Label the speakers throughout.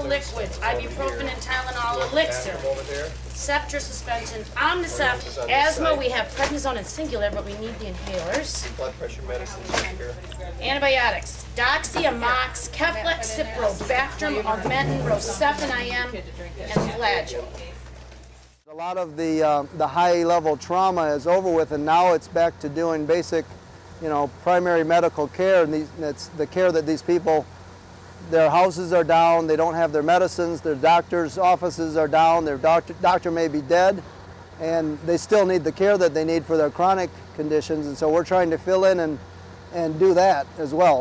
Speaker 1: oral liquids, ibuprofen and Tylenol elixir, Septra suspension, Omnicept, asthma, we have prednisone and Singular, but we need the inhalers.
Speaker 2: Blood pressure medicines here.
Speaker 1: Antibiotics, Doxy, Amox, Keflex, Cipro, Bactrim, Augmentin, Rocephin IM, and Flagyl.
Speaker 3: A lot of the high-level trauma is over with, and now it's back to doing basic, primary medical care. And it's the care that these people, their houses are down, they don't have their medicines, their doctor's offices are down, their doctor may be dead, and they still need the care that they need for their chronic conditions. And so we're trying to fill in and do that as well.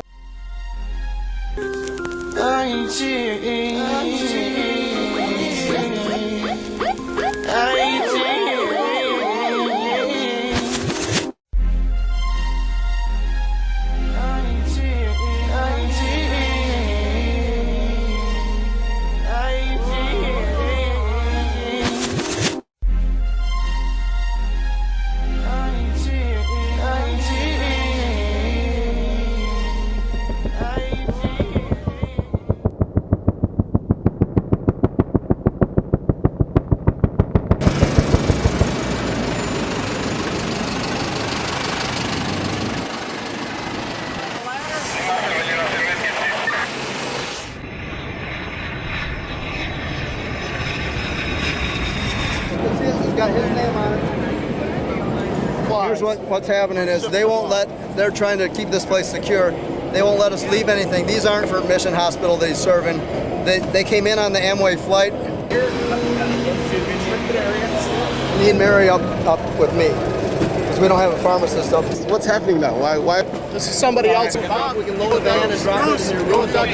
Speaker 3: Got his name on it. Here's what's happening is they're trying to keep this place secure. They won't let us leave anything. These aren't for Mission Hospital they serve in. They came in on the Amway flight. Need Mary up with me, because we don't have a pharmacist up.
Speaker 2: What's happening now? Why?
Speaker 4: This is somebody else.
Speaker 3: We can load it down and drop it in your room up there.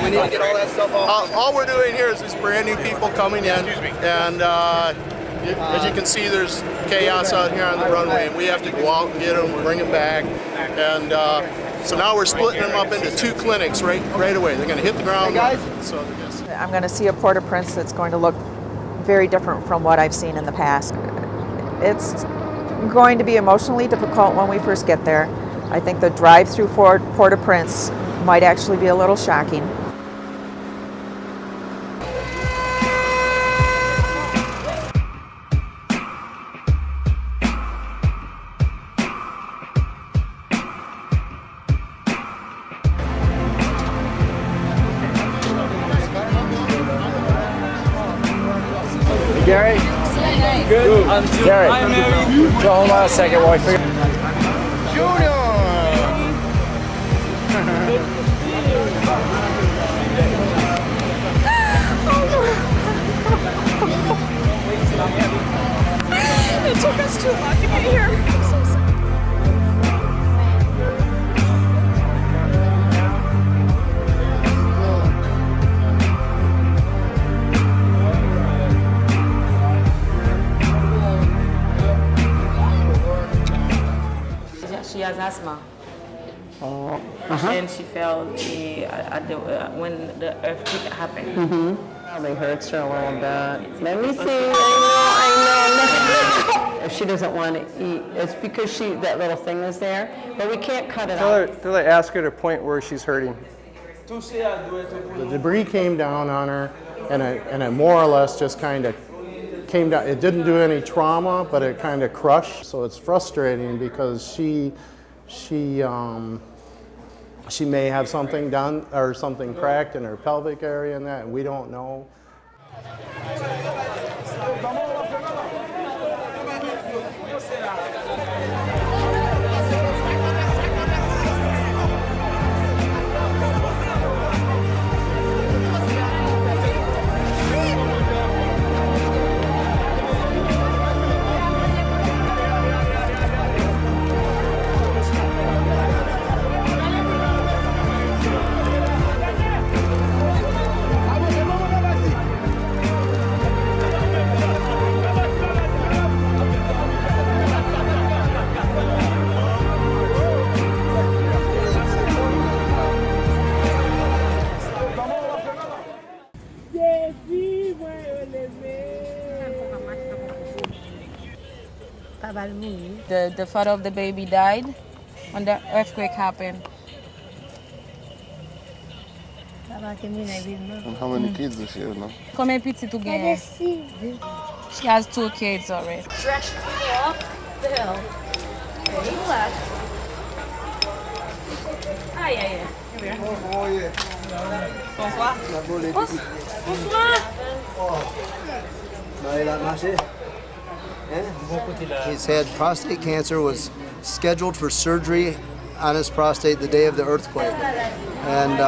Speaker 3: We need to get all that stuff off.
Speaker 4: All we're doing here is brand new people coming in, and as you can see, there's chaos out here on the runway, and we have to go out and get them, bring them back, and so now we're splitting them up into two clinics right away. They're going to hit the ground.
Speaker 3: Hey guys.
Speaker 4: So
Speaker 5: I'm going to see a Port-au-Prince that's going to look very different from what I've seen in the past. It's going to be emotionally difficult when we first get there. I think the drive through Port-au-Prince might actually be a little shocking.
Speaker 6: Gary? Good. Gary, hold on a second while I figure.
Speaker 4: Junior!
Speaker 5: It took us too long to get here. I'm so sorry.
Speaker 7: She has asthma. And she fell when the earthquake happened.
Speaker 8: Probably hurts her a little bit. Let me see. I know. If she doesn't want to eat, it's because that little thing is there, but we can't cut it out.
Speaker 2: Till I ask her to point where she's hurting. The debris came down on her, and it more or less just kind of came down. It didn't do any trauma, but it kind of crushed. So it's frustrating because she may have something done or something cracked in her pelvic area and that, and we don't know.
Speaker 7: The father of the baby died when the earthquake happened.
Speaker 9: And how many kids does she have now?
Speaker 7: Combien petit tu gagnes? She has 2 kids already.
Speaker 1: Directions we go up the hill. Okay, to the left. Ah, yeah. Here we are. Bonsoir. Bonsoir.
Speaker 3: He's had prostate cancer, was scheduled for surgery on his prostate the day of the earthquake, and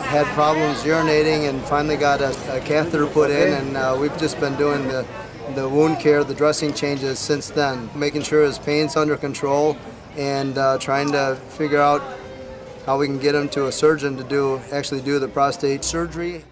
Speaker 3: had problems urinating, and finally got a catheter put in, and we've just been doing the wound care, the dressing changes since then, making sure his pain's under control, and trying to figure out how we can get him to a surgeon to actually do the prostate surgery.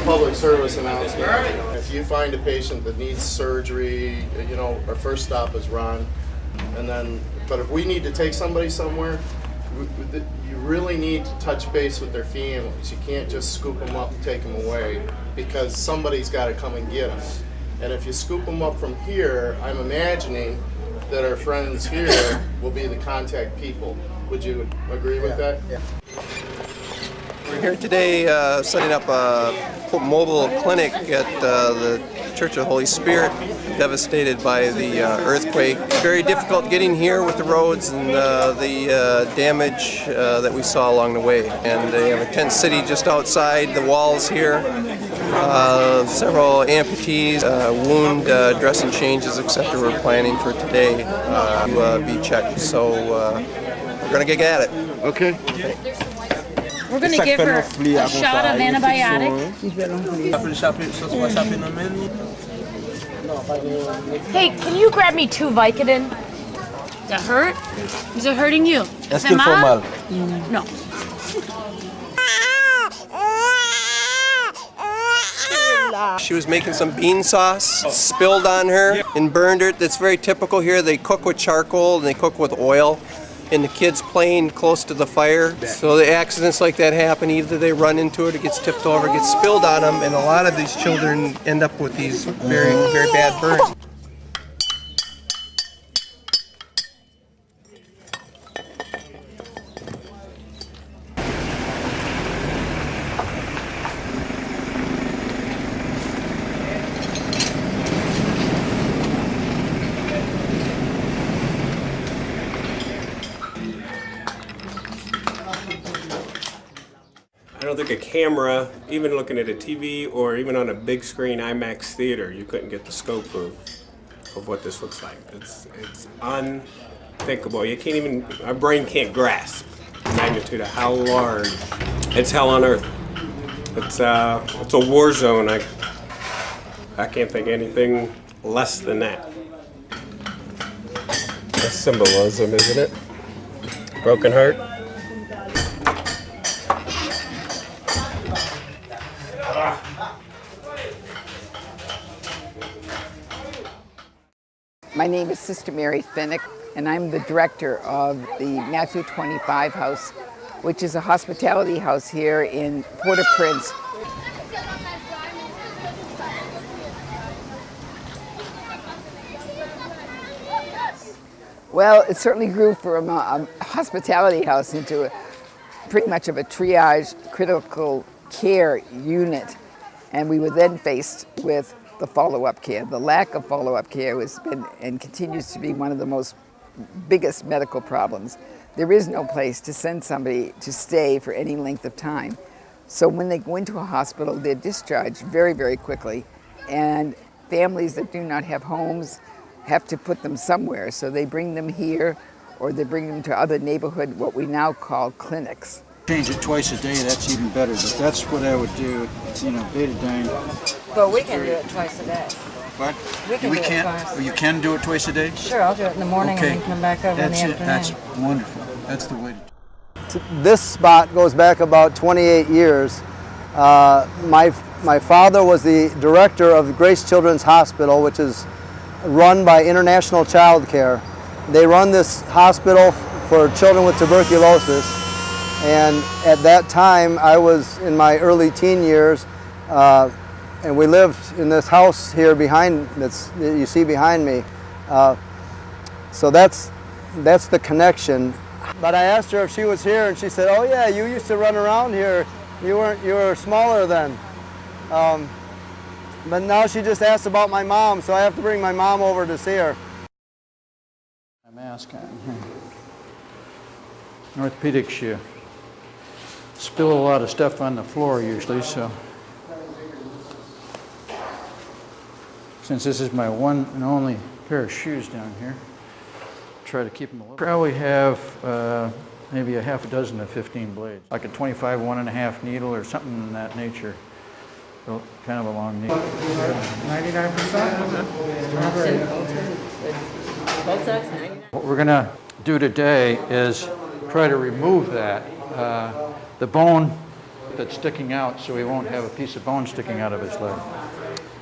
Speaker 4: Public service announcement. If you find a patient that needs surgery, you know, our first stop is Ron. But if we need to take somebody somewhere, you really need to touch base with their families. You can't just scoop them up and take them away, because somebody's got to come and get them. And if you scoop them up from here, I'm imagining that our friends here will be the contact people. Would you agree with that?
Speaker 3: Yeah.
Speaker 10: We're here today setting up a mobile clinic at the Church of the Holy Spirit, devastated by the earthquake. Very difficult getting here with the roads and the damage that we saw along the way. And they have a tent city just outside the walls here. Several amputees, wound dressing changes, etc. we're planning for today to be checked. So we're going to get at it.
Speaker 9: Okay.
Speaker 1: We're going to give her a shot of antibiotic. Hey, can you grab me 2 Vicodin? Does that hurt? Is it hurting you?
Speaker 9: Est-ce qu'il faut mal?
Speaker 1: No.
Speaker 10: She was making some bean sauce, spilled on her and burned her. That's very typical here. They cook with charcoal and they cook with oil. And the kids playing close to the fire. So the accidents like that happen. Either they run into it, it gets tipped over, it gets spilled on them, and a lot of these children end up with these very, very bad burns.
Speaker 11: I don't think a camera, even looking at a TV or even on a big screen IMAX theater, you couldn't get the scope of what this looks like. It's unthinkable. You can't even, our brain can't grasp the magnitude of how large. It's hell on earth. It's a war zone. I can't think anything less than that. That's symbolism, isn't it? Broken heart.
Speaker 12: My name is Sister Mary Finnick, and I'm the director of the Matthew 25 House, which is a hospitality house here in Port-au-Prince. Well, it certainly grew from a hospitality house into pretty much of a triage critical care unit, and we were then faced with the follow-up care. The lack of follow-up care has been and continues to be one of the most biggest medical problems. There is no place to send somebody to stay for any length of time. So when they go into a hospital, they're discharged very, very quickly, and families that do not have homes have to put them somewhere. So they bring them here, or they bring them to other neighborhood, what we now call clinics.
Speaker 13: Change it twice a day, that's even better, but that's what I would do, you know, day to day.
Speaker 5: But we can do it twice a day.
Speaker 13: What?
Speaker 5: We can do it twice.
Speaker 13: You can do it twice a day?
Speaker 5: Sure, I'll do it in the morning and then come back over in the afternoon.
Speaker 13: That's wonderful. That's the way to do it.
Speaker 3: This spot goes back about 28 years. My father was the director of Grace Children's Hospital, which is run by International Child Care. They run this hospital for children with tuberculosis. And at that time, I was in my early teen years, and we lived in this house here behind, that you see behind me. So that's the connection. But I asked her if she was here, and she said, "Oh yeah, you used to run around here. You were smaller then." But now she just asked about my mom, so I have to bring my mom over to see her.
Speaker 13: My mask on here. Orthopedic shoe. Spill a lot of stuff on the floor usually, so. Since this is my one and only pair of shoes down here, try to keep them a little. Probably have maybe a half a dozen to 15 blades, like a 25 1.5 needle or something in that nature. So kind of a long needle. 99%. What we're going to do today is try to remove that, the bone that's sticking out, so he won't have a piece of bone sticking out of his leg.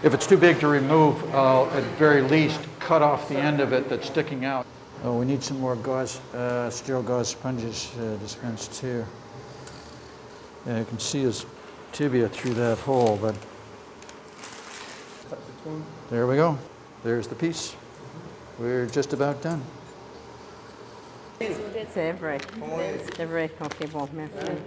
Speaker 13: If it's too big to remove, I'll at very least cut off the end of it that's sticking out. Oh, we need some more gauze, steel gauze sponges dispensed too. You can see his tibia through that hole, but there we go. There's the piece. We're just about done.
Speaker 8: C'est vrai. C'est vrai. OK, bon, merci.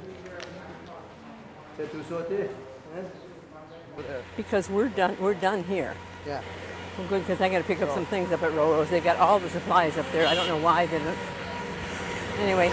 Speaker 8: Because we're done here.
Speaker 3: Yeah.
Speaker 8: Well, good, because I got to pick up some things up at Rolo's. They got all the supplies up there. I don't know why they don't. Anyway.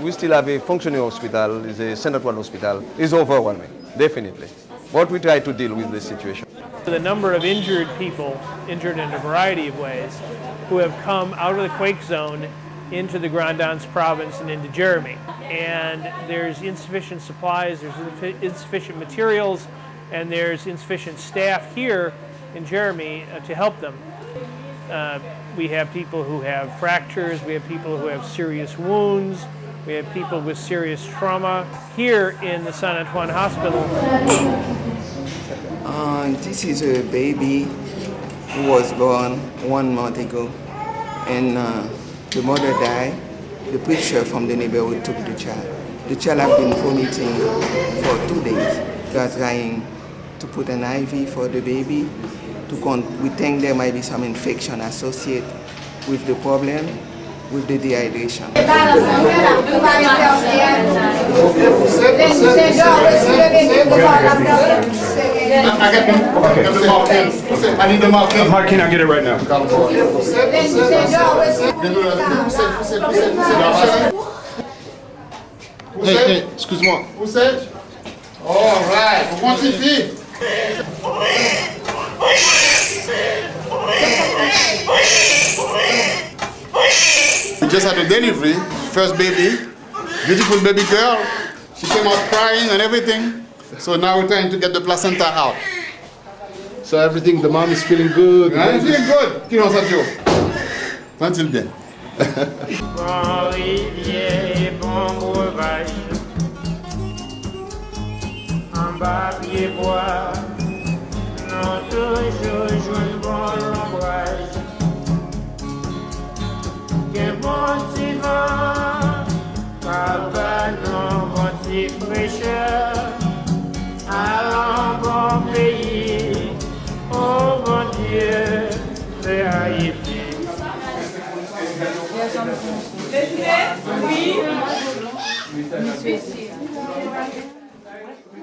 Speaker 9: We still have a functioning hospital, is a central hospital. It's overwhelming, definitely. But we try to deal with the situation.
Speaker 14: The number of injured people, injured in a variety of ways, who have come out of the quake zone into the Grand Anse province and into Jeremy. And there's insufficient supplies, there's insufficient materials, and there's insufficient staff here in Jeremy to help them. We have people who have fractures, we have people who have serious wounds, we have people with serious trauma here in the San Antoine Hospital.
Speaker 15: This is a baby who was born 1 month ago, and the mother died. The preacher from the neighborhood took the child. The child has been vomiting for 2 days. We are trying to put an IV for the baby. We think there might be some infection associated with the problem, with the dehydration.
Speaker 16: I need the marking. Marking, I'll get it right now. Hey, excuse-moi. Où c'est? All right, vous quantifiez. We just had a delivery, first baby, beautiful baby girl. She came out crying and everything. So now we're trying to get the placenta out. So everything, the mom is feeling good. I'm feeling good. Qui n'en sait Sent-il bien?
Speaker 14: Allons bon pays, oh bon Dieu, c'est Haïti.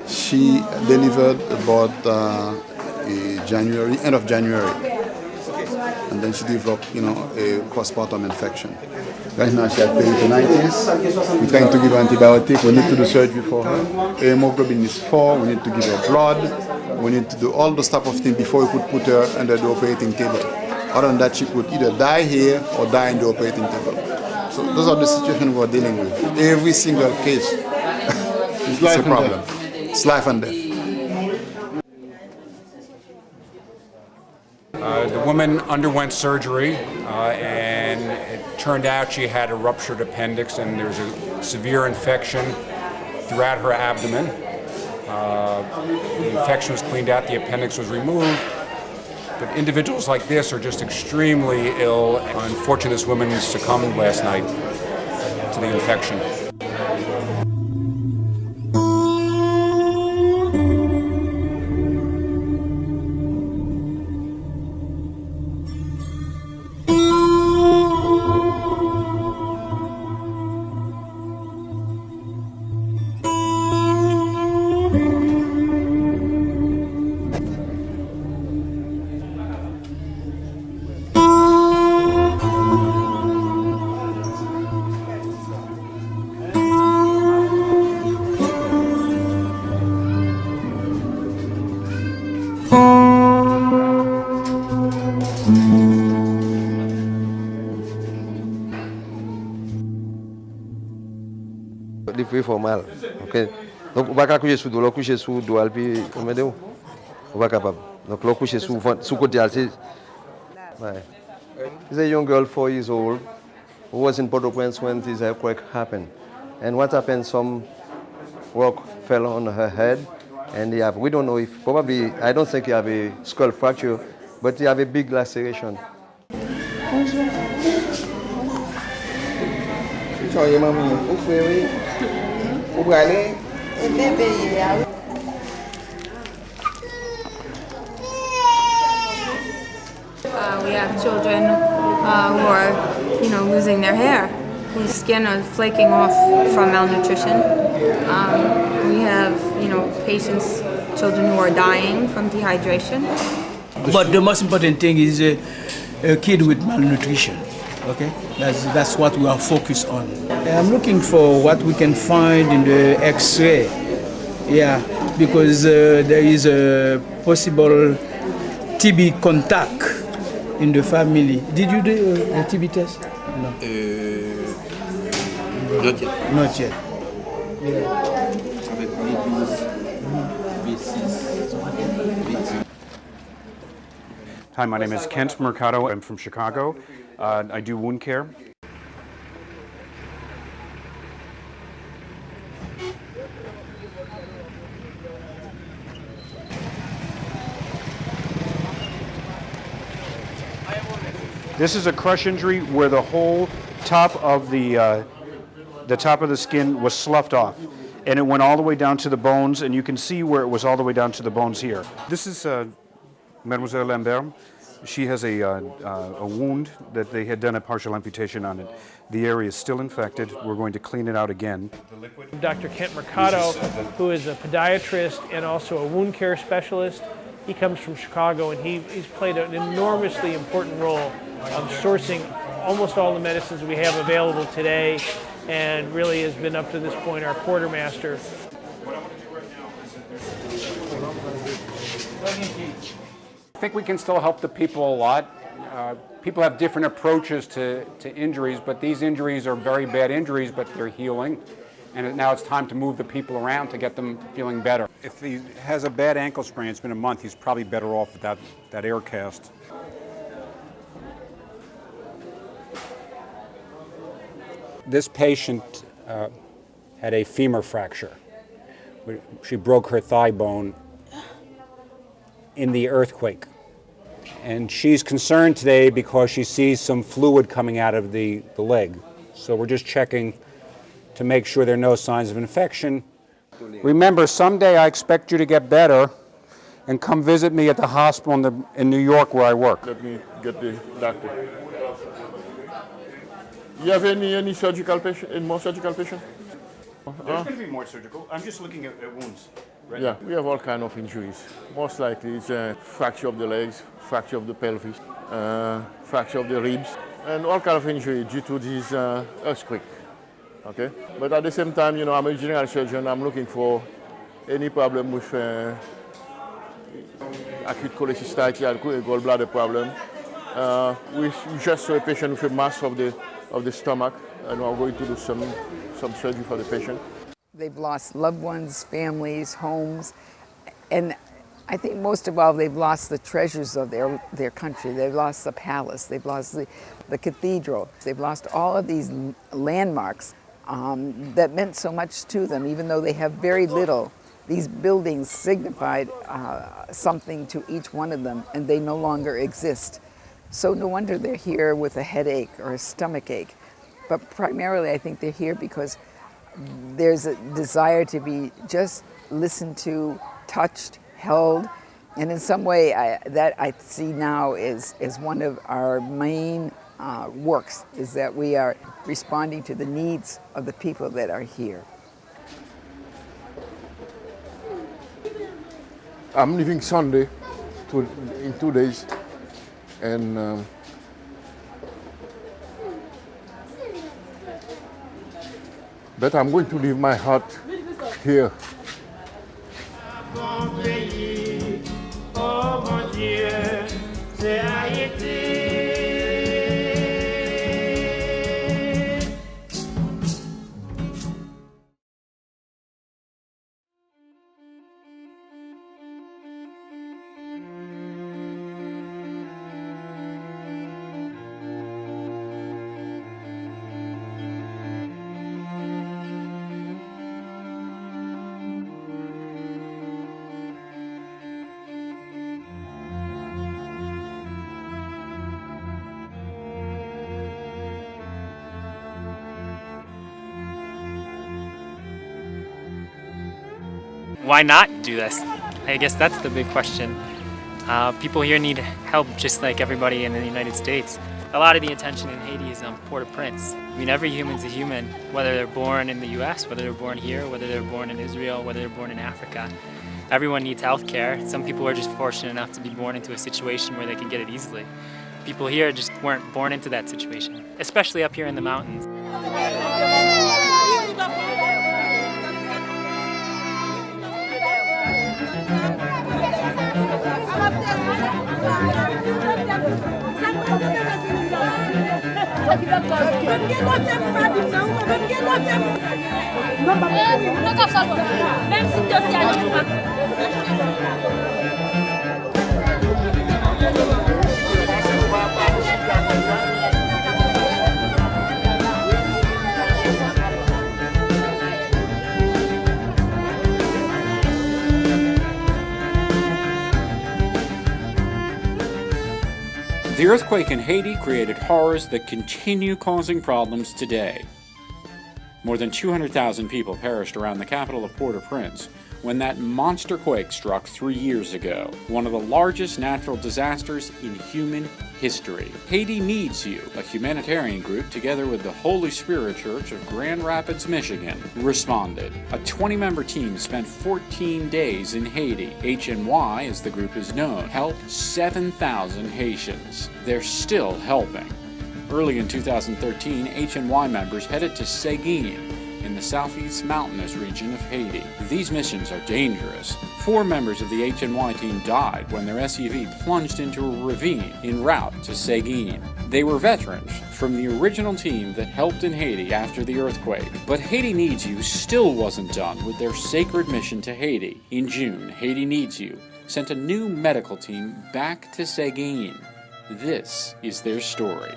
Speaker 16: She delivered about January, end of January, and then she developed, a postpartum infection. Right now she had peritonitis. We're trying to give her antibiotic. We need to do surgery for her. Her hemoglobin is 4. We need to give her blood. We need to do all those type of things before we could put her under the operating table. Other than that, she could either die here or die in the operating table. So those are the situations we're dealing with. Every single case is a problem. It's life and death.
Speaker 17: The woman underwent surgery, and it turned out she had a ruptured appendix, and there was a severe infection throughout her abdomen. The infection was cleaned out, the appendix was removed. But individuals like this are just extremely ill. Unfortunately, this woman succumbed last night to the infection.
Speaker 9: Livré formal, ok. Donc on va pas coucher sous dos, on coucher sous dos, puis on met où? On va capable. Donc on coucher sous côté alti. Ouais. She's a young girl, 4 years old, who was in Port-au-Prince when this earthquake happened. And what happened? Some rock fell on her head, and we don't know if probably I don't think he have a skull fracture, but he have a big laceration.
Speaker 15: Sorry, mommy. Ofer. Obrale.
Speaker 18: We have children who are, losing their hair, whose skin are flaking off from malnutrition. We have, patients, children who are dying from dehydration.
Speaker 19: But the most important thing is a kid with malnutrition. Okay, that's what we are focused on. I'm looking for what we can find in the X-ray. Yeah, because there is a possible TB contact in the family. Did you do a TB test? No.
Speaker 20: Not yet.
Speaker 19: Not yet.
Speaker 21: Hi, my name is Kent Mercado. I'm from Chicago. I do wound care. This is a crush injury where the whole top of the top of the skin was sloughed off, and it went all the way down to the bones, and you can see where it was all the way down to the bones here. This is Mademoiselle Lambert. She has a wound that they had done a partial amputation on it. The area is still infected. We're going to clean it out again.
Speaker 14: Dr. Kent Mercado, who is a podiatrist and also a wound care specialist, he comes from Chicago, and he's played an enormously important role of sourcing almost all the medicines we have available today, and really has been up to this point our quartermaster.
Speaker 22: I think we can still help the people a lot. People have different approaches to injuries, but these injuries are very bad injuries, but they're healing. And now it's time to move the people around to get them feeling better.
Speaker 21: If he has a bad ankle sprain, it's been a month, he's probably better off with that air cast.
Speaker 22: This patient had a femur fracture. She broke her thigh bone in the earthquake. And she's concerned today because she sees some fluid coming out of the leg. So we're just checking to make sure there are no signs of infection. Remember, someday I expect you to get better and come visit me at the hospital in New York where I work.
Speaker 6: Let me get the doctor. You have any surgical patient, any more surgical patient?
Speaker 21: There's going to be more surgical. I'm just looking at wounds. Right
Speaker 6: Yeah,
Speaker 21: now.
Speaker 6: we have all kinds of injuries. Most likely it's a fracture of the legs, fracture of the pelvis, fracture of the ribs, and all kinds of injury due to this earthquake. Okay, but at the same time, you know, I'm a general surgeon. I'm looking for any problem with acute cholecystitis, gallbladder problem. We just saw a patient with a mass of the stomach, and we're going to do some surgery for the patient.
Speaker 12: They've lost loved ones, families, homes, and I think most of all they've lost the treasures of their country. They've lost the palace, they've lost the cathedral, they've lost all of these landmarks that meant so much to them, even though they have very little. These buildings signified something to each one of them, and they no longer exist. So no wonder they're here with a headache or a stomach ache. But primarily I think they're here because there's a desire to be just listened to, touched, held, and in some way that I see now is one of our main works, is that we are responding to the needs of the people that are here.
Speaker 6: I'm leaving Sunday in 2 days, and but I'm going to leave my heart here.
Speaker 20: Why not do this? I guess that's the big question. People here need help just like everybody in the United States. A lot of the attention in Haiti is on Port-au-Prince. I mean, every human's a human, whether they're born in the US, whether they're born here, whether they're born in Israel, whether they're born in Africa. Everyone needs health care. Some people are just fortunate enough to be born into a situation where they can get it easily. People here just weren't born into that situation, especially up here in the mountains.
Speaker 22: The earthquake in Haiti created horrors that continue causing problems today. More than 200,000 people perished around the capital of Port-au-Prince when that monster quake struck 3 years ago, one of the largest natural disasters in human history. Haiti Needs You, a humanitarian group together with the Holy Spirit Church of Grand Rapids, Michigan, responded. A 20-member team spent 14 days in Haiti. HNY, as the group is known, helped 7,000 Haitians. They're still helping. Early in 2013, HNY members headed to Seguin in the southeast mountainous region of Haiti. These missions are dangerous. 4 members of the HNY team died when their SUV plunged into a ravine en route to Seguin. They were veterans from the original team that helped in Haiti after the earthquake. But Haiti Needs You still wasn't done with their sacred mission to Haiti. In June, Haiti Needs You sent a new medical team back to Seguin. This is their story.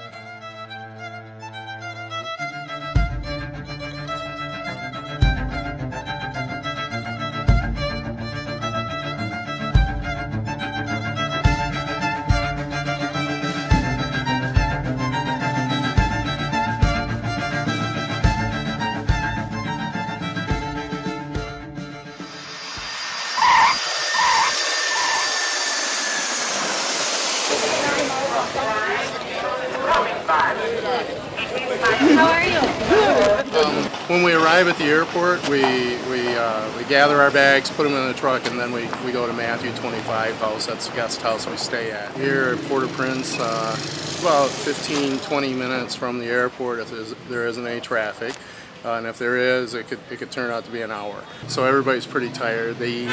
Speaker 1: How are you?
Speaker 4: When we arrive at the airport, we gather our bags, put them in the truck, and then we go to Matthew 25 house. That's the guest house we stay at. Here at Port-au-Prince, about 15-20 minutes from the airport if there isn't any traffic. And if there is, it could turn out to be an hour. So everybody's pretty tired. They eat,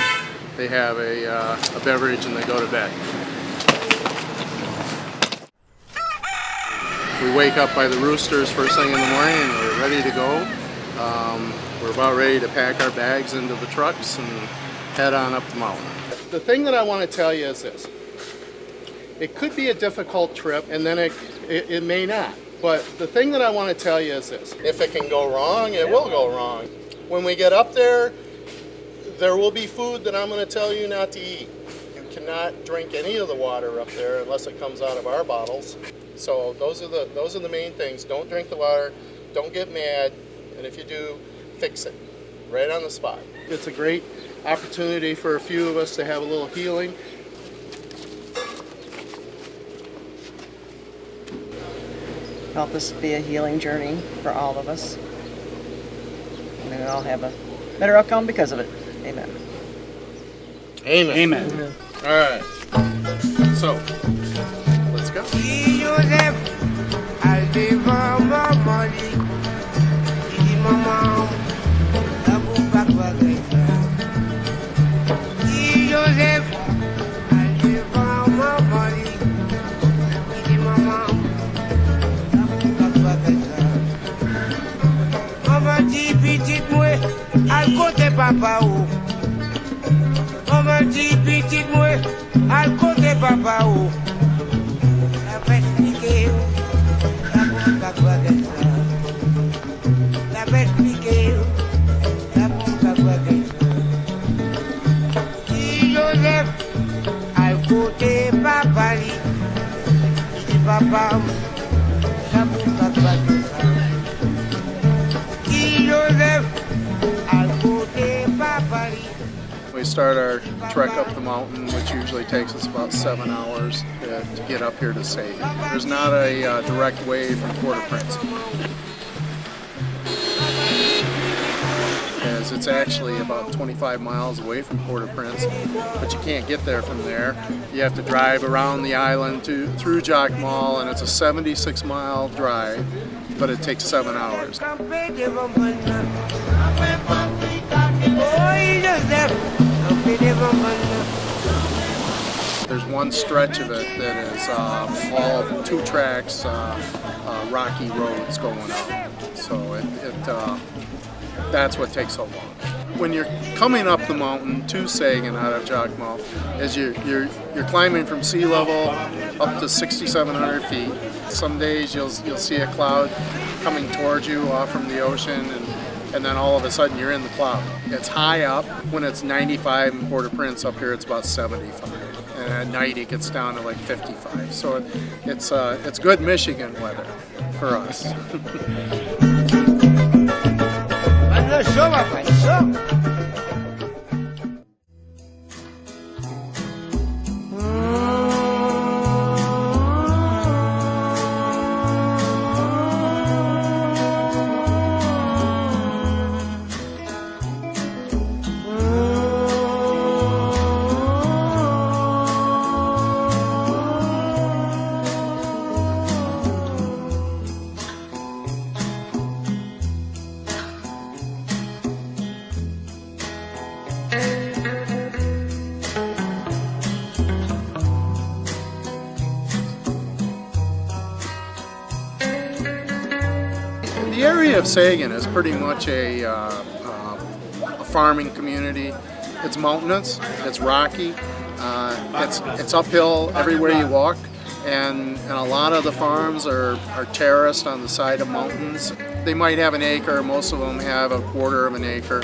Speaker 4: they have a beverage, and they go to bed. We wake up by the roosters first thing in the morning, and we're ready to go. We're about ready to pack our bags into the trucks and head on up the mountain. The thing that I want to tell you is this. It could be a difficult trip, and then it may not. But the thing that I want to tell you is this. If it can go wrong, it will go wrong. When we get up there will be food that I'm going to tell you not to eat. You cannot drink any of the water up there unless it comes out of our bottles. So those are the main things. Don't drink the water, don't get mad, and if you do, fix it right on the spot. It's a great opportunity for a few of us to have a little healing.
Speaker 2: Help this be a healing journey for all of us. And we all have a better outcome because of it. Amen.
Speaker 4: Amen.
Speaker 2: Amen.
Speaker 4: All right. So, let's go.
Speaker 7: Al côté papa ou, on m'a dit petite moi, al côté papa ou, la expliquer, la bomba guaguesa, la expliquer, la bomba guaguesa. Qui Joseph, al côté papa li, dit papa, la bomba guaguesa. Qui Joseph.
Speaker 4: We start our trek up the mountain, which usually takes us about 7 hours to get up here to Sagan. There's not a direct way from Port-au-Prince, as it's actually about 25 miles away from Port-au-Prince, but you can't get there from there. You have to drive around the island through Jacmel, and it's a 76-mile drive, but it takes 7 hours. There's one stretch of it that is all 2 tracks, rocky roads going up. So that's what takes so long. When you're coming up the mountain to Sagan out of Jacmel, is you're climbing from sea level up to 6,700 feet. Some days you'll see a cloud coming towards you off from the ocean, and then all of a sudden you're in the cloud. It's high up. When it's 95 in Port-au-Prince, up here it's about 75. And at night it gets down to like 55. So it's good Michigan weather for us. The area of Sagan is pretty much a farming community. It's mountainous, it's rocky, it's uphill everywhere you walk, and a lot of the farms are terraced on the side of mountains. They might have an acre, most of them have a quarter of an acre.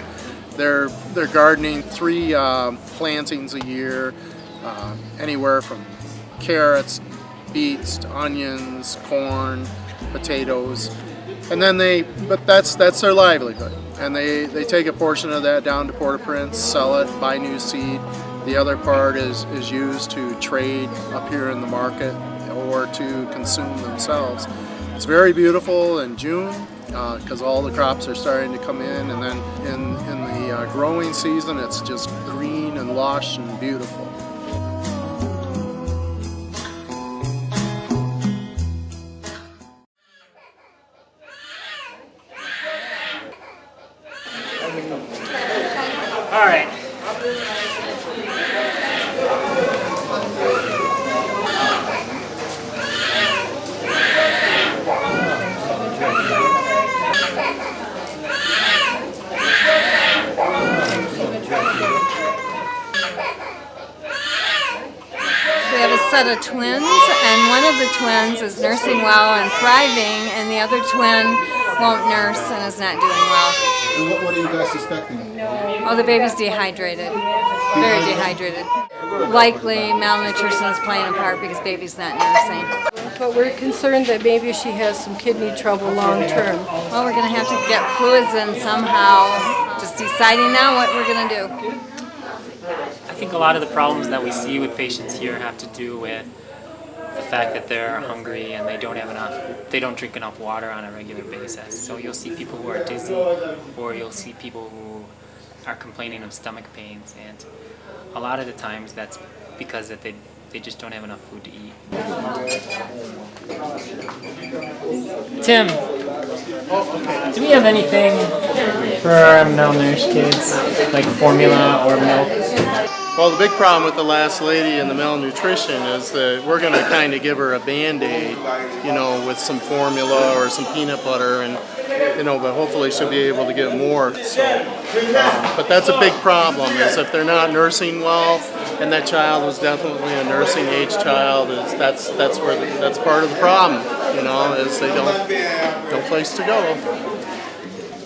Speaker 4: They're gardening 3 plantings a year, anywhere from carrots, beets, to onions, corn, potatoes. And then but that's their livelihood. And they take a portion of that down to Port-au-Prince, sell it, buy new seed. The other part is used to trade up here in the market or to consume themselves It's very beautiful in June because all the crops are starting to come in, and then in the growing season it's just green and lush and beautiful.
Speaker 20: All right.
Speaker 18: We have a set of twins, and one of the twins is nursing well and thriving, and the other twin won't nurse and is not doing well.
Speaker 16: And what are you guys suspecting?
Speaker 18: Oh, the baby's dehydrated, very dehydrated. Likely malnutrition is playing a part because baby's not nursing.
Speaker 10: But we're concerned that maybe she has some kidney trouble long term.
Speaker 18: Well, we're going to have to get fluids in somehow. Just deciding now what we're going to do.
Speaker 20: I think a lot of the problems that we see with patients here have to do with the fact that they're hungry and they don't drink enough water on a regular basis. So you'll see people who are dizzy, or you'll see people who are complaining of stomach pains, and a lot of the times that's because that they just don't have enough food to eat. Tim, do we have anything for our malnourished kids, like formula or milk?
Speaker 4: Well, the big problem with the last lady and the malnutrition is that we're going to kind of give her a Band-Aid, you know, with some formula or some peanut butter, and you know, but hopefully she'll be able to get more. So, but that's a big problem, is if they're not nursing well, and that child was definitely a nursing age child, is that's part of the problem, you know, is they no place to go.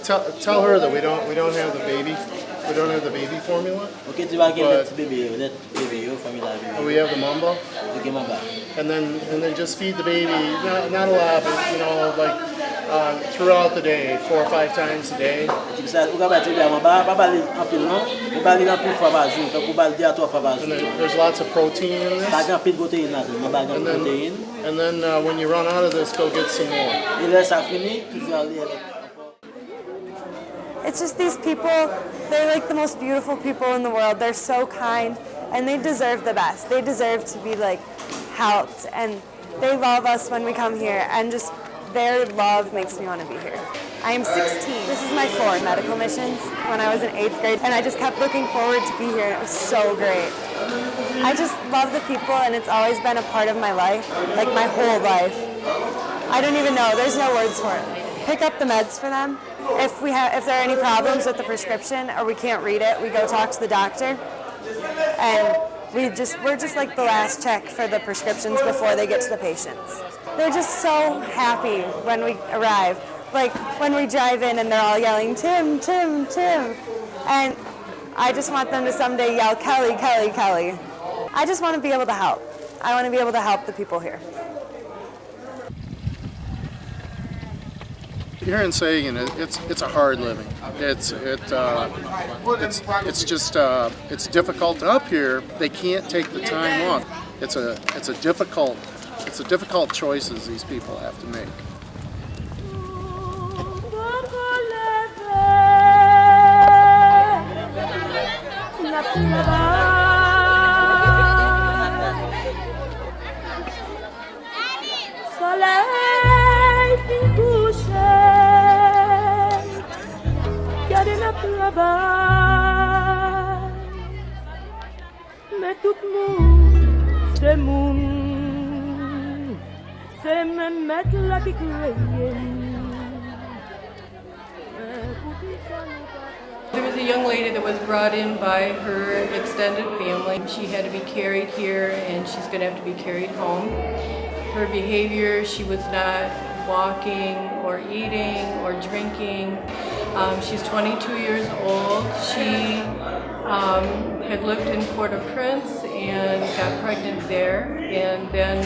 Speaker 4: Tell her that we don't have the baby. We don't have the baby formula.
Speaker 11: Okay, tu vas get baby formula.
Speaker 4: Oh, we have the mambo.
Speaker 11: Okay, mambo.
Speaker 4: And then just feed the baby, not a lot, but you know, like throughout the day, 4 or 5 times a day. And then there's lots of protein in this. And then when you run out of this, go get some more.
Speaker 23: It's just these people, they're like the most beautiful people in the world. They're so kind, and they deserve the best. They deserve to be like helped, and they love us when we come here, and just their love makes me want to be here. I am 16. This is my 4th medical missions when I was in 8th grade, and I just kept looking forward to be here, and it was so great. I just love the people, and it's always been a part of my life, like my whole life. I don't even know, there's no words for it. Pick up the meds for them. If there are any problems with the prescription or we can't read it, we go talk to the doctor, and we're just like the last check for the prescriptions before they get to the patients. They're just so happy when we arrive. Like when we drive in and they're all yelling, Tim, Tim, Tim. And I just want them to someday yell, Kelly, Kelly, Kelly. I just want to be able to help. I want to be able to help the people here.
Speaker 4: Here in Sagan, it's a hard living. It's difficult up here. They can't take the time off. It's a difficult choices these people have to make.
Speaker 24: Mais tout monde, c'est moun, c'est me mettre la qui
Speaker 10: There was a young lady that was brought in by her extended family. She had to be carried here, and she's going to have to be carried home. Her behavior, she was not walking or eating or drinking. She's 22 years old. She had lived in Port-au-Prince and got pregnant there, and then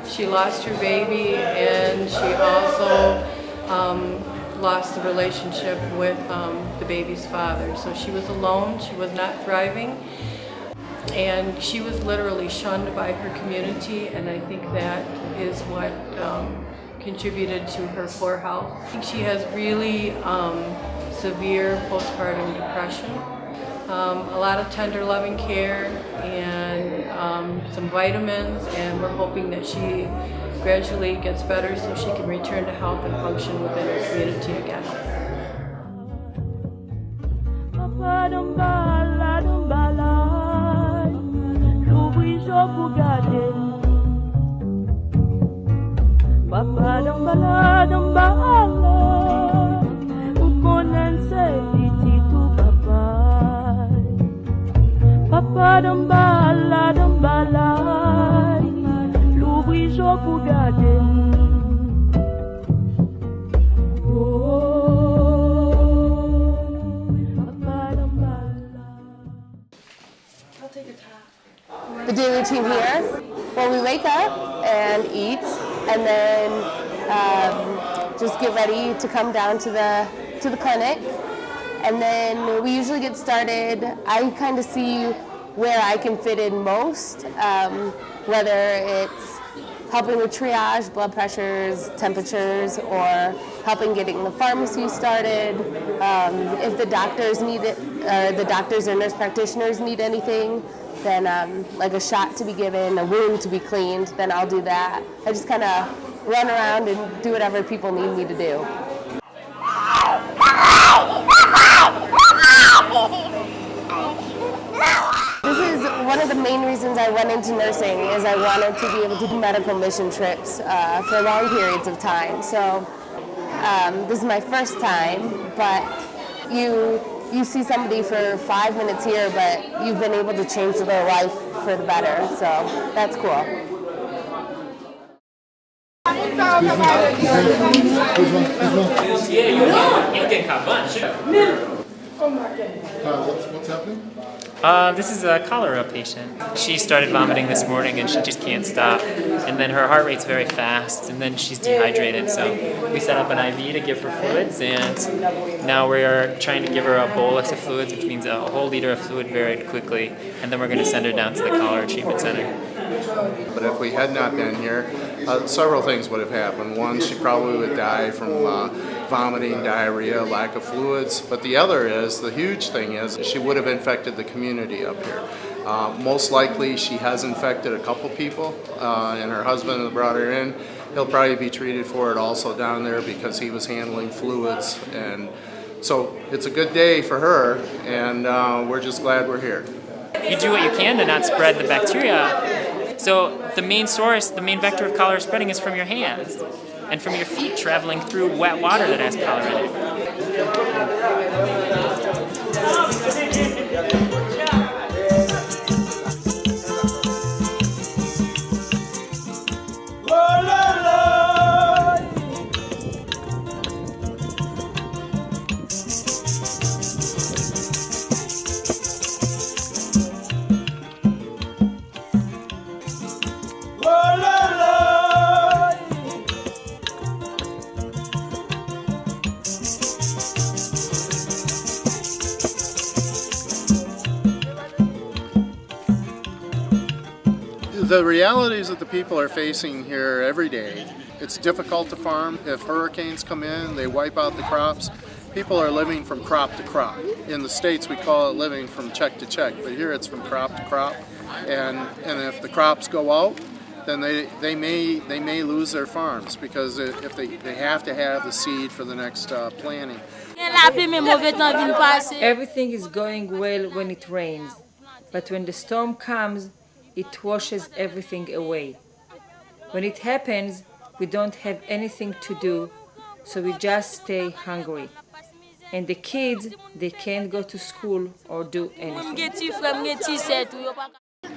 Speaker 10: she lost her baby, and she also lost the relationship with the baby's father. So she was alone, she was not thriving, and she was literally shunned by her community, and I think that is what contributed to her poor health. I think she has really severe postpartum depression, a lot of tender loving care, and some vitamins, and we're hoping that she gradually gets better so she can return to health and function within her community again.
Speaker 24: Papa dambala dambala, ukonen se iti tu papa. Papa dambala dambala, l'oubli jo pour garder.
Speaker 3: The daily routine here, well, we wake up and eat, and then just get ready to come down to the clinic, and then we usually get started. I kind of see where I can fit in most, whether it's helping with triage, blood pressures, temperatures, or helping getting the pharmacy started. If the doctors need it, the doctors or nurse practitioners need anything, then like a shot to be given, a wound to be cleaned, then I'll do that. I just kind of run around and do whatever people need me to do. This is one of the main reasons I went into nursing, is I wanted to be able to do medical mission trips for long periods of time. So this is my first time, but you see somebody for 5 minutes here, but you've been able to change their life for the better, so that's cool.
Speaker 16: What's happening?
Speaker 20: This is a cholera patient. She started vomiting this morning and she just can't stop. And then her heart rate's very fast, and then she's dehydrated. So we set up an IV to give her fluids, and now we're trying to give her a bolus of fluids, which means a whole liter of fluid very quickly. And then we're going to send her down to the cholera treatment center.
Speaker 4: But if we had not been here, several things would have happened. One, she probably would die from vomiting, diarrhea, lack of fluids. But the other is, the huge thing is, she would have infected the community up here. Most likely she has infected a couple people, and her husband brought her in. He'll probably be treated for it also down there because he was handling fluids. And so it's a good day for her, and we're just glad we're here.
Speaker 20: You do what you can to not spread the bacteria. So the main source, the main vector of cholera spreading is from your hands and from your feet traveling through wet water that has cholera in it.
Speaker 4: The realities that the people are facing here every day, it's difficult to farm. If hurricanes come in, they wipe out the crops. People are living from crop to crop. In the States we call it living from check to check, but here it's from crop to crop. And if the crops go out, then they may lose their farms, because if they have to have the seed for the next planting.
Speaker 5: Everything is going well when it rains, but when the storm comes, it washes everything away. When it happens, we don't have anything to do, so we just stay hungry. And the kids, they can't go to school or do anything.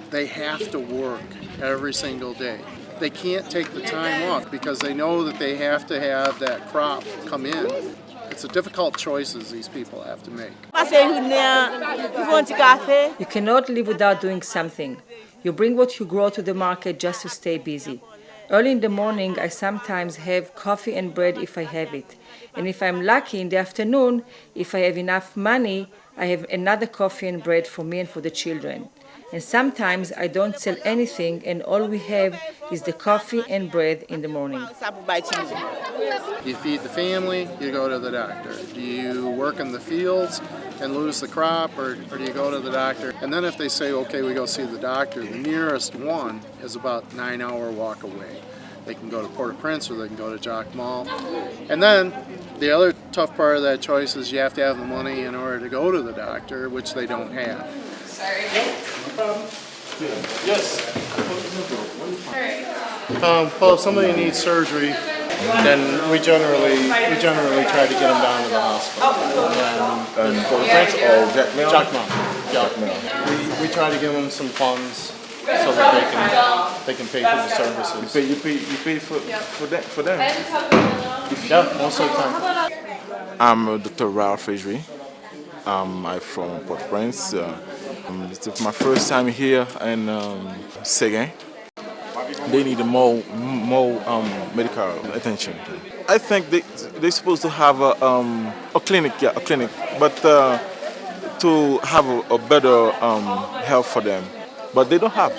Speaker 4: They have to work every single day. They can't take the time off because they know that they have to have that crop come in. It's a difficult choices these people have to make.
Speaker 5: You cannot live without doing something. You bring what you grow to the market just to stay busy. Early in the morning, I sometimes have coffee and bread if I have it. And if I'm lucky in the afternoon, if I have enough money, I have another coffee and bread for me and for the children. And sometimes I don't sell anything and all we have is the coffee and bread in the morning.
Speaker 4: You feed the family, you go to the doctor. Do you work in the fields and lose the crop, or do you go to the doctor? And then if they say, okay, we go see the doctor, the nearest one is about 9-hour walk away. They can go to Port-au-Prince or they can go to Jock Mall. And then the other tough part of that choice is you have to have the money in order to go to the doctor, which they don't have.
Speaker 3: Sorry.
Speaker 4: Yes. Well, if somebody needs surgery, then we generally try to get them down to the hospital. And Port-au-Prince or Jock Mall. We try to give them some funds so that they can pay for the services.
Speaker 6: You pay for them?
Speaker 4: Yeah, most of the time.
Speaker 8: I'm Dr. Ralph Fredry. I'm from Port-au-Prince. It's my first time here in Seguin. They need more medical attention. I think they're supposed to have a clinic, but to have a better health for them. But they don't have.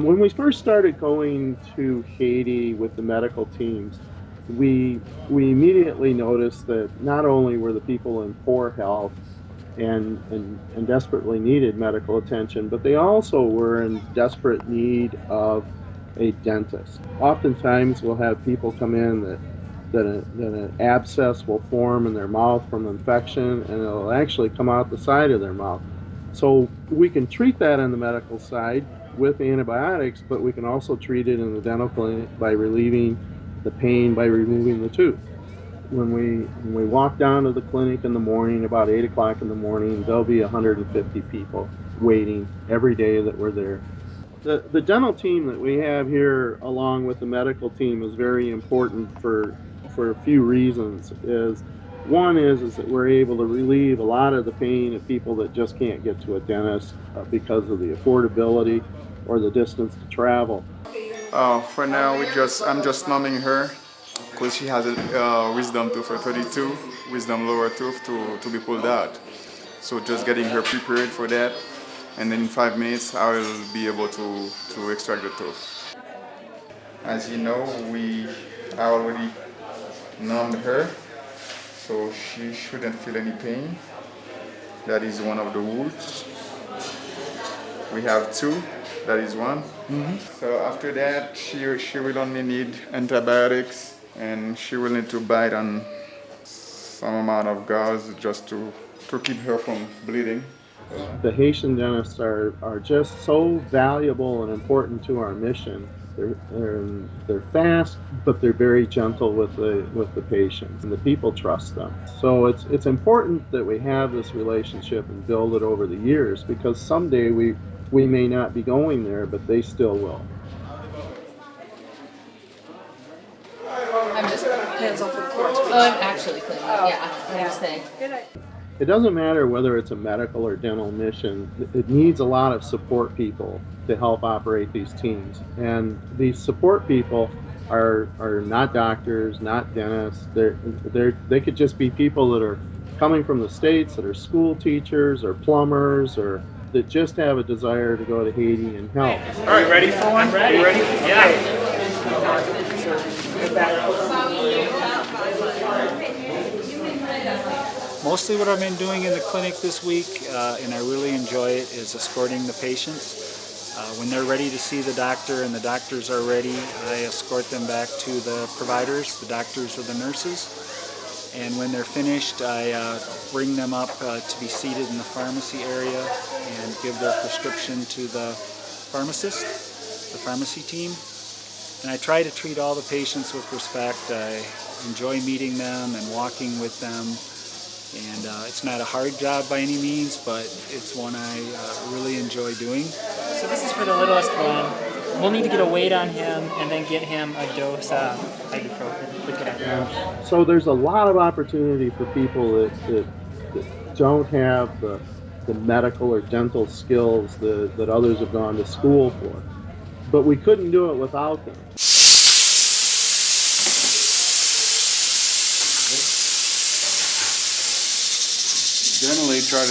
Speaker 4: When we first started going to Haiti with the medical teams, we immediately noticed that not only were the people in poor health and desperately needed medical attention, but they also were in desperate need of a dentist. Oftentimes we'll have people come in that an abscess will form in their mouth from infection, and it'll actually come out the side of their mouth. So we can treat that on the medical side with antibiotics, but we can also treat it in the dental clinic by relieving the pain by removing the tooth. When we walk down to the clinic in the morning, about 8 o'clock in the morning, there'll be 150 people waiting every day that we're there. The dental team that we have here, along with the medical team, is very important for a few reasons. One is that we're able to relieve a lot of the pain of people that just can't get to a dentist because of the affordability or the distance to travel.
Speaker 15: For now, I'm just numbing her because she has a wisdom tooth for 32, wisdom lower tooth to be pulled out. So just getting her prepared for that, and then in 5 minutes I will be able to extract the tooth. As you know, I already numbed her, so she shouldn't feel any pain. That is one of the rules. We have 2. That is one. So after that, she will only need antibiotics, and she will need to bite on some amount of gauze just to keep her from bleeding.
Speaker 4: The Haitian dentists are just so valuable and important to our mission. They're fast, but they're very gentle with the patients, and the people trust them. So it's important that we have this relationship and build it over the years, because someday we may not be going there, but they still will.
Speaker 3: I'm just hands off the courts. Oh, I'm actually cleaning. Yeah, I'm just saying.
Speaker 4: It doesn't matter whether it's a medical or dental mission. It needs a lot of support people to help operate these teams. And these support people are not doctors, not dentists. They could just be people that are coming from the States, that are school teachers or plumbers, or that just have a desire to go to Haiti and help.
Speaker 9: All right, ready for one? Ready? You ready? Yeah.
Speaker 13: Mostly what I've been doing in the clinic this week, and I really enjoy it, is escorting the patients. When they're ready to see the doctor and the doctors are ready, I escort them back to the providers, the doctors or the nurses. And when they're finished, I bring them up to be seated in the pharmacy area and give their prescription to the pharmacist, the pharmacy team. And I try to treat all the patients with respect. I enjoy meeting them and walking with them. And it's not a hard job by any means, but it's one I really enjoy doing.
Speaker 20: So this is for the littlest one. We'll need to get a weight on him and then get him a dose of ibuprofen.
Speaker 4: So there's a lot of opportunity for people that don't have the medical or dental skills that others have gone to school for. But we couldn't do it without them.
Speaker 14: Generally try to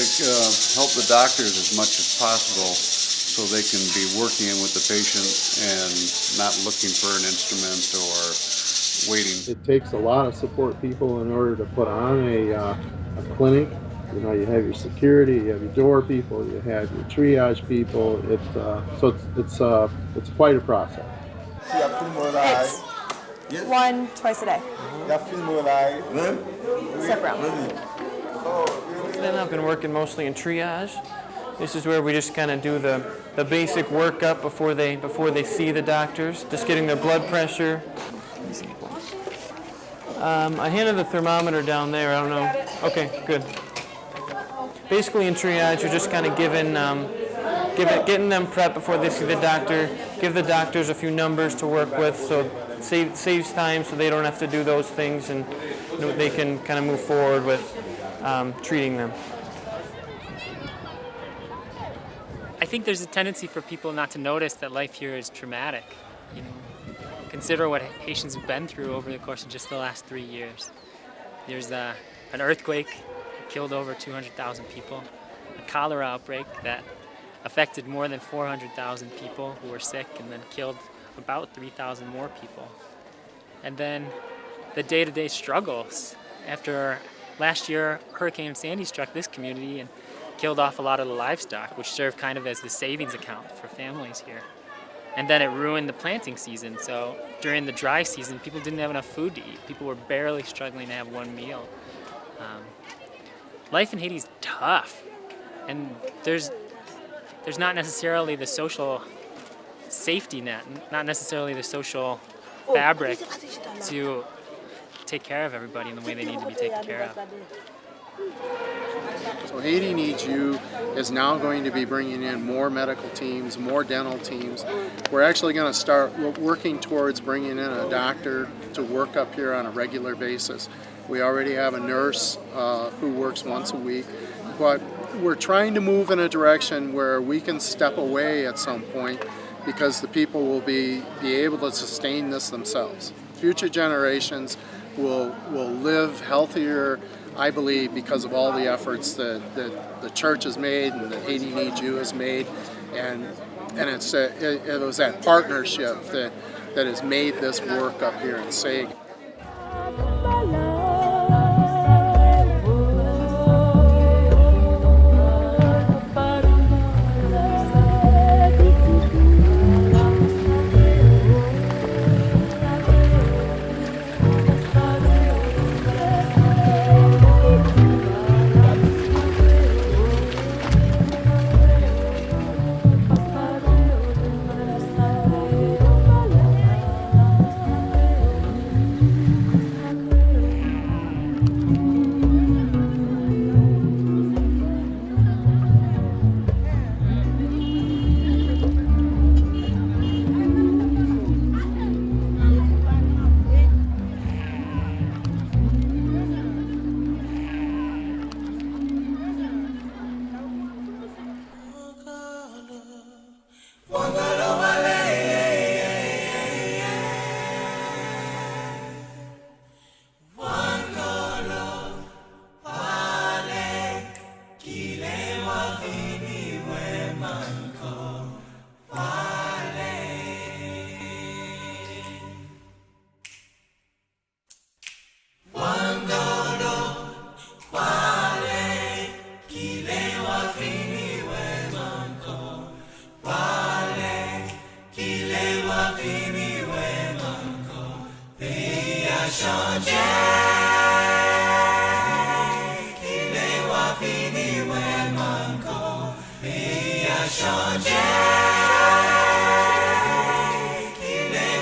Speaker 14: help the doctors as much as possible so they can be working with the patient and not looking for an instrument or waiting.
Speaker 4: It takes a lot of support people in order to put on a clinic. You know, you have your security, you have your door people, you have your triage people. It's quite a process.
Speaker 23: It's 1 twice a day. Separate.
Speaker 17: Then I've been working mostly in triage. This is where we just kind of do the basic workup before they see the doctors, just getting their blood pressure. I handed the thermometer down there. I don't know. Okay, good. Basically in triage, you're just kind of getting them prepped before they see the doctor. Give the doctors a few numbers to work with, so it saves time, so they don't have to do those things, and they can kind of move forward with treating them.
Speaker 20: I think there's a tendency for people not to notice that life here is traumatic. You know, consider what Haitians have been through over the course of just the last 3 years. There's an earthquake that killed over 200,000 people, a cholera outbreak that affected more than 400,000 people who were sick and then killed about 3,000 more people. And then the day-to-day struggles. After last year, Hurricane Sandy struck this community and killed off a lot of the livestock, which served kind of as the savings account for families here. And then it ruined the planting season, so during the dry season, people didn't have enough food to eat. People were barely struggling to have one meal. Life in Haiti is tough, and there's not necessarily the social safety net, not necessarily the social fabric to take care of everybody in the way they need to be taken care of.
Speaker 4: So Haiti Needs You is now going to be bringing in more medical teams, more dental teams. We're actually going to start working towards bringing in a doctor to work up here on a regular basis. We already have a nurse who works once a week, but we're trying to move in a direction where we can step away at some point because the people will be able to sustain this themselves. Future generations will live healthier, I believe, because of all the efforts that the church has made and that Haiti Needs You has made, and it was that partnership that has made this work up here in Sagan.
Speaker 7: Changer, qu'il est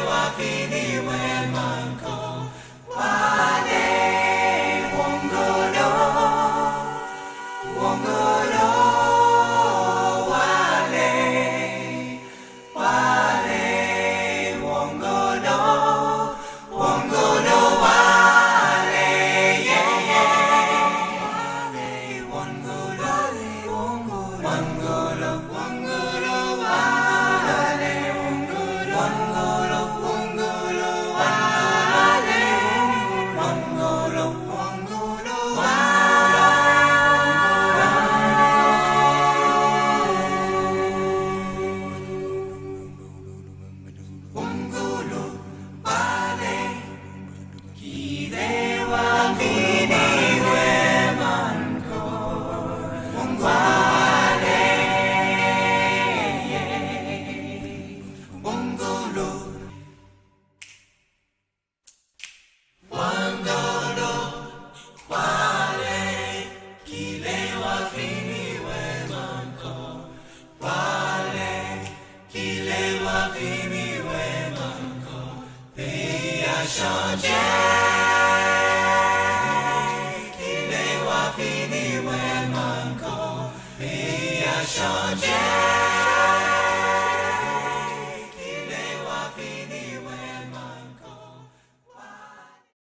Speaker 7: changé, qu'il est fini, moi, manco, pays a changé.